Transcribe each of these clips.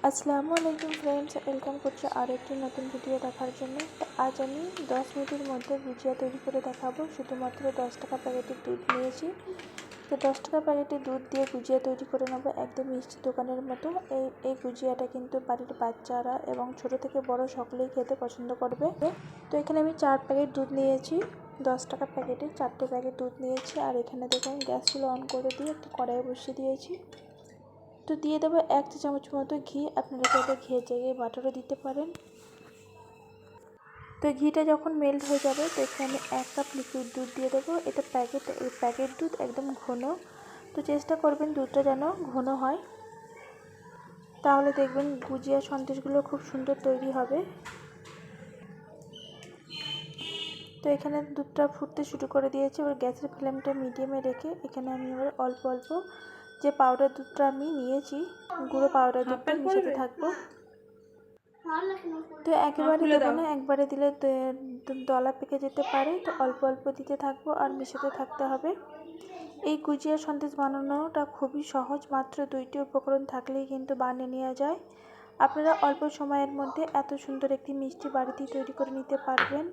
আসসালামু আলাইকুম friends, welcome করছি আর একটি নতুন ভিডিও দেখার জন্য। তো আজ আমি 10 মিনিটের মধ্যে গুজিয়া তৈরি করে দেখাবো। শুধুমাত্র 10 টাকা প্যাকেটের দুধ নিয়েছি। তো 10 টাকা প্যাকেটের দুধ দিয়ে গুজিয়া তৈরি করে নেবো একদম মিষ্টি দোকানের মতো। এই গুজিয়াটা কিন্তু বাড়ির বাচ্চারা এবং ছোট থেকে বড় সকলেই খেতে পছন্দ করবে। তো এখানে আমি 4 প্যাকেট দুধ নিয়েছি। 10 টাকা প্যাকেটে 4টে প্যাকেট দুধ নিয়েছি। আর এখানে দেখুন গ্যাস চুলা অন করে দিয়ে একটি কড়াই বসিয়ে দিয়েছি। তো দিয়ে দেবো 1 চা চামচ মতো ঘি। আপনারা চাইলে ঘিয়ের জায়গায় বাটারও দিতে পারেন। তো ঘিটা যখন মেল্ট হয়ে যাবে তো এখানে আমি 1 কাপ লিকুইড দুধ দিয়ে দেবো। এটা প্যাকেট দুধ একদম ঘন। তো চেষ্টা করবেন দুধটা যেন ঘন হয়, তাহলে দেখবেন গুজিয়া সন্দেশগুলো খুব সুন্দর তৈরি হবে। তো এখানে দুধটা ফুটতে শুরু করে দিয়েছি। এবার গ্যাসের ফ্লেমটা মিডিয়ামে রেখে এখানে আমি এবার অল্প অল্প যে পাউডার দুধটা আমি নিয়েছি, গুঁড়ো পাউডার দুধটা মিশাতে থাকবো। তো একেবারে দেবো না, একবারে দিলে দলা পেকে যেতে পারে। তো অল্প অল্প দিতে থাকবো আর মিশাতে থাকতে হবে। এই গুজিয়া সন্দেশ বানানোটা খুবই সহজ, মাত্র 2টি উপকরণ থাকলেই কিন্তু বানিয়ে নেওয়া যায়। আপনারা অল্প সময়ের মধ্যে এত সুন্দর একটি মিষ্টি বাড়িতেই তৈরি করে নিতে পারবেন।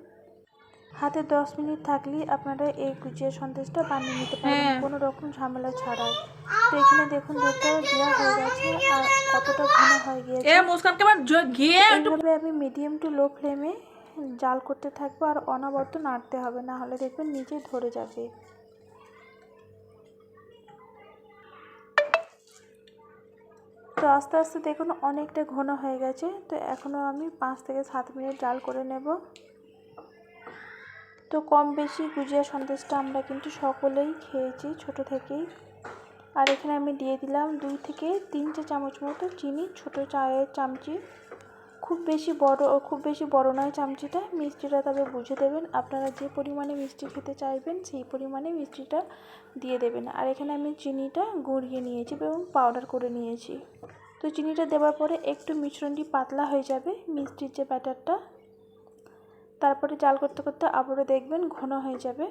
হাতে 10 মিনিট থাকলেই আপনারা এই গুজিয়া সন্দেশটা বানিয়ে নিতে পারবেন কোনো রকম ঝামেলা ছাড়াই। তো এখানে দেখুন দুধটা দেওয়া হয়ে গেছে আর কতটা ঘন হয়ে গিয়েছে। এইভাবে আমি মিডিয়াম টু লো ফ্লেমে জাল করতে থাকবো আর অনবরত নাড়তে হবে, না হলে দেখবেন নিচে ধরে যাবে। তো আস্তে আস্তে দেখুন অনেকটা ঘন হয়ে গেছে। তো এখনও আমি 5 থেকে 7 মিনিট জাল করে নেব। তো কম বেশি গুজিয়া সন্দেশটা আমরা কিন্তু সকলেই খেয়েছি ছোট থেকেই। আর এখানে আমি দিয়ে দিলাম 2 থেকে 3 চা চামচ মতো চিনি, ছোট চায়ের চামচি। খুব বেশি বড় নয় চামচিটা। মিষ্টিটা তবে বুঝে দেবেন, আপনারা যে পরিমাণে মিষ্টি খেতে চাইবেন সেই পরিমাণে মিষ্টিটা দিয়ে দেবেন। আর এখানে আমি চিনিটা গুঁড়িয়ে নিয়েছি এবং পাউডার করে নিয়েছি। তো চিনিটা দেওয়ার পরে একটু মিশ্রণটি পাতলা হয়ে যাবে মিষ্টির যে ব্যাটারটা, তারপরে জাল করতে করতে আবারও দেখবেন ঘন হয়ে যাবে।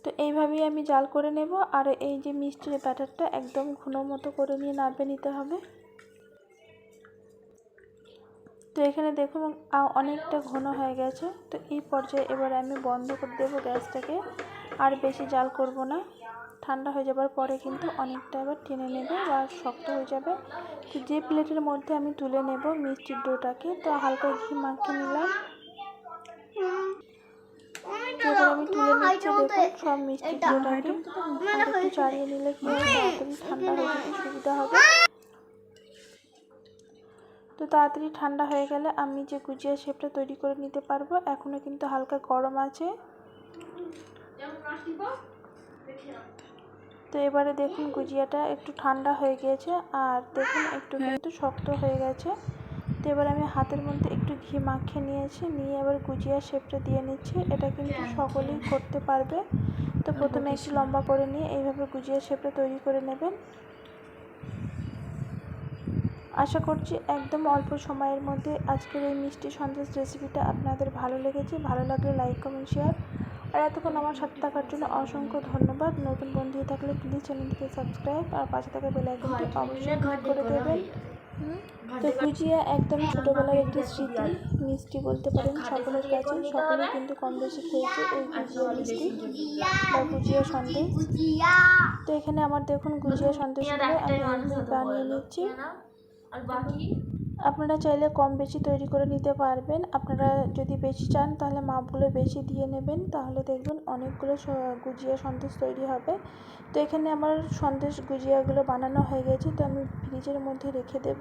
তো এইভাবেই আমি জাল করে নেব। আর এই যে মিষ্টির ব্যাটারটা একদম ঘন মতো করে নিয়ে নামিয়ে নিতে হবে। তো এখানে দেখুন অনেকটা ঘন হয়ে গেছে। তো এই পর্যায়ে এবার আমি বন্ধ করে দেবো গ্যাসটাকে, আর বেশি জাল করব না। ঠান্ডা হয়ে যাবার পরে কিন্তু অনেকটা এবার টেনে নেবে বা শক্ত হয়ে যাবে। তো যে প্লেটের মধ্যে আমি তুলে নেব মিষ্টির ডোটাকে, তো হালকা ঘি মাখিয়ে নিলাম। এবার আমি তুলে নিচ্ছি। দেখুন সব মিষ্টির ডোটাকে একটু চাড়িয়ে নিলে কি হয়, তাড়াতাড়ি ঠান্ডা হয়ে যেতে সুবিধা হবে। তো তাড়াতাড়ি ঠান্ডা হয়ে গেলে আমি যে গুজিয়া শেপটা তৈরি করে নিতে পারবো। এখনও কিন্তু হালকা গরম আছে। তো এবারে দেখুন গুজিয়াটা একটু ঠান্ডা হয়ে গিয়েছে আর দেখুন একটু কিন্তু শক্ত হয়ে গেছে। তো এবার আমি হাতের মধ্যে একটু ঘি মাখিয়ে নিয়ে এবার গুজিয়া শেপটা দিয়ে নিচ্ছি। এটা কিন্তু সকলেই করতে পারবে। তো প্রথমে একটু লম্বা করে নিয়ে এইভাবে গুজিয়া শেপটা তৈরি করে নেবেন। আশা করছি একদম অল্প সময়ের মধ্যে আজকের এই মিষ্টি সন্দেশ রেসিপিটা আপনাদের ভালো লেগেছে। ভালো লাগলে লাইক, কমেন্ট, শেয়ার। আর এতক্ষণ আমার সাথে থাকার জন্য অসংখ্য ধন্যবাদ। নতুন বন্ধু থাকলে প্লিজ চ্যানেলটিকে সাবস্ক্রাইব আর পাশে থাকা বেল আইকনটি অবশ্যই ক্লিক করে দেবেন। তো গুজিয়া একদম ছোটোবেলার একটি স্মৃতি, মিষ্টি বলতে পারেন সকলের কাছে। সকলেই কিন্তু কম বেশি খেয়েছে এই গুজিয়া মিষ্টি বা গুজিয়া সন্দেশ। তো এখানে আমার দেখুন গুজিয়া সন্দেশগুলো আমি বানিয়ে নিচ্ছি। আপনারা চাইলে কম বেশি তৈরি করে নিতে পারবেন। আপনারা যদি বেশি চান তাহলে মাপগুলো বেশি দিয়ে নেবেন, তাহলে দেখবেন অনেকগুলো গুজিয়া সন্দেশ তৈরি হবে। তো এখানে আমার সন্দেশ গুজিয়াগুলো বানানো হয়ে গেছে। তো আমি ফ্রিজের মধ্যে রেখে দেব।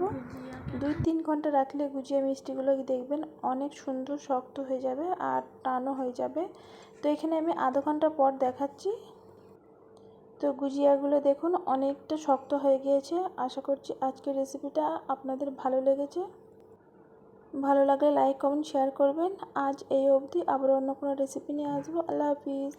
2-3 ঘন্টা রাখলে গুজিয়া মিষ্টিগুলো দেখবেন অনেক সুন্দর শক্ত হয়ে যাবে আর টানও হয়ে যাবে। তো এখানে আমি আধা ঘন্টা পর দেখাচ্ছি। তো গুজিয়াগুলো দেখুন অনেকটা শক্ত হয়ে গিয়েছে। আশা করছি আজকের রেসিপিটা আপনাদের ভালো লেগেছে। ভালো লাগলে লাইক, কমেন্ট, শেয়ার করবেন। আজ এই অবধি, আবার অন্য কোনো রেসিপি নিয়ে আসবো। আল্লাহ হাফিজ।